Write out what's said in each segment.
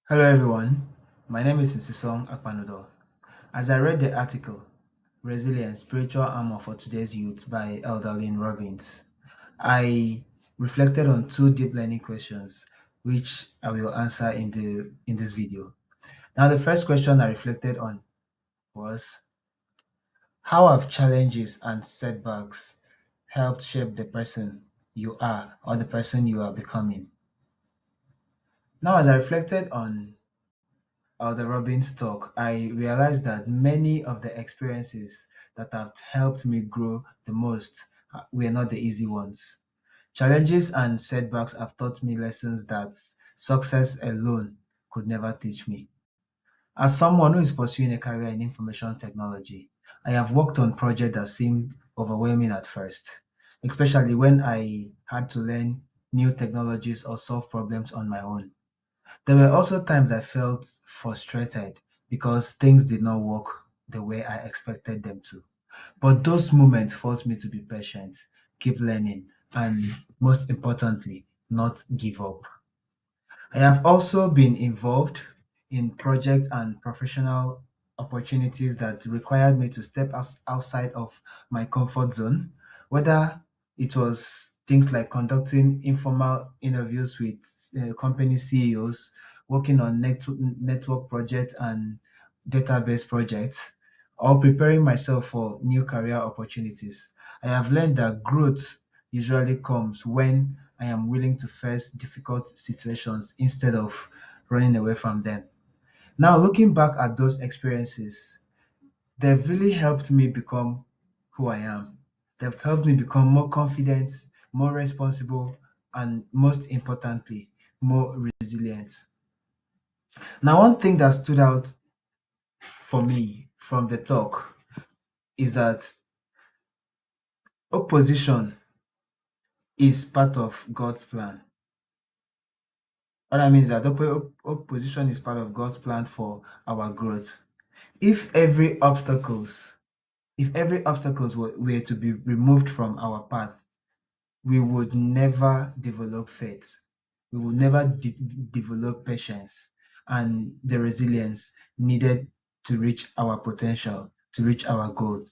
Hello everyone, my name is Nsisong Akpanodo. As I read the article, Resilience, Spiritual Armor for Today's Youth by Elder Lynn Robbins, I reflected on two deep learning questions, which I will answer in this video. Now, the first question I reflected on was, how have challenges and setbacks helped shape the person you are or the person you are becoming? Now, as I reflected on the Robbins talk, I realized that many of the experiences that have helped me grow the most were not the easy ones. Challenges and setbacks have taught me lessons that success alone could never teach me. As someone who is pursuing a career in information technology, I have worked on projects that seemed overwhelming at first, especially when I had to learn new technologies or solve problems on my own. There were also times I felt frustrated because things did not work the way I expected them to. But those moments forced me to be patient, keep learning, and most importantly, not give up. I have also been involved in projects and professional opportunities that required me to step outside of my comfort zone, whether it was things like conducting informal interviews with company CEOs, working on network projects and database projects, or preparing myself for new career opportunities. I have learned that growth usually comes when I am willing to face difficult situations instead of running away from them. Now, looking back at those experiences, they've really helped me become who I am. They've helped me become more confident, more responsible, and most importantly, more resilient. Now, one thing that stood out for me from the talk is that opposition is part of God's plan. What I mean is that opposition is part of God's plan for our growth. If every obstacles, if every obstacles were to be removed from our path, we would never develop faith. We would never develop patience and the resilience needed to reach our potential, to reach our goal.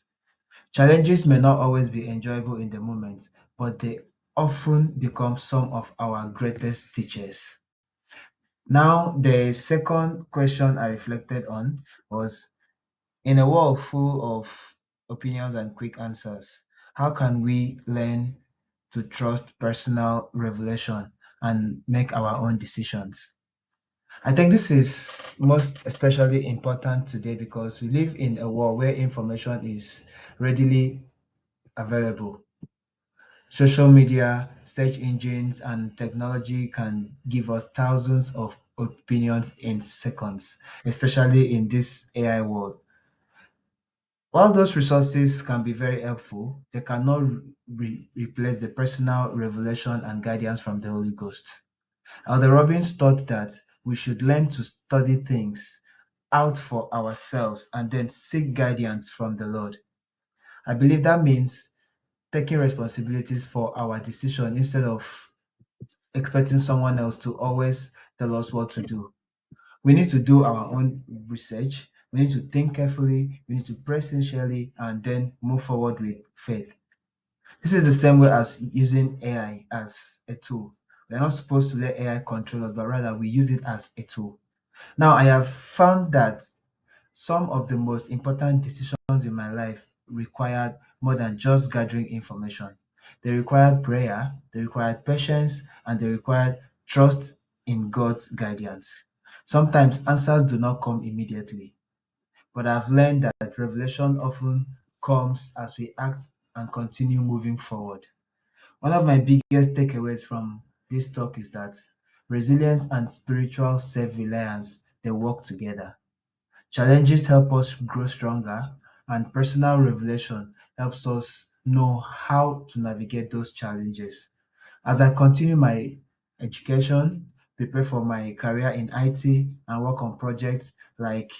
Challenges may not always be enjoyable in the moment, but they often become some of our greatest teachers. Now, the second question I reflected on was, in a world full of opinions and quick answers, how can we learn to trust personal revelation and make our own decisions? I think this is most especially important today because we live in a world where information is readily available. Social media, search engines, and technology can give us thousands of opinions in seconds, especially in this AI world. While those resources can be very helpful, they cannot replace the personal revelation and guidance from the Holy Ghost. Elder Robbins taught that we should learn to study things out for ourselves and then seek guidance from the Lord. I believe that means taking responsibilities for our decision instead of expecting someone else to always tell us what to do. We need to do our own research. We need to think carefully. We need to pray sincerely and then move forward with faith. This is the same way as using AI as a tool. We're not supposed to let AI control us, but rather we use it as a tool. Now, I have found that some of the most important decisions in my life required more than just gathering information. They required prayer, they required patience, and they required trust in God's guidance. Sometimes answers do not come immediately, but I've learned that revelation often comes as we act and continue moving forward. One of my biggest takeaways from this talk is that resilience and spiritual self-reliance they work together. Challenges help us grow stronger, and personal revelation helps us know how to navigate those challenges. As I continue my education, prepare for my career in IT, and work on projects like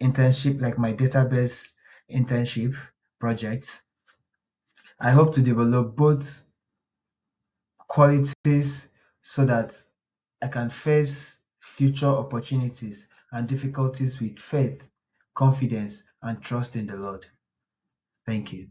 internship, like my database internship project, I hope to develop both qualities so that I can face future opportunities and difficulties with faith, confidence, and trust in the Lord. Thank you.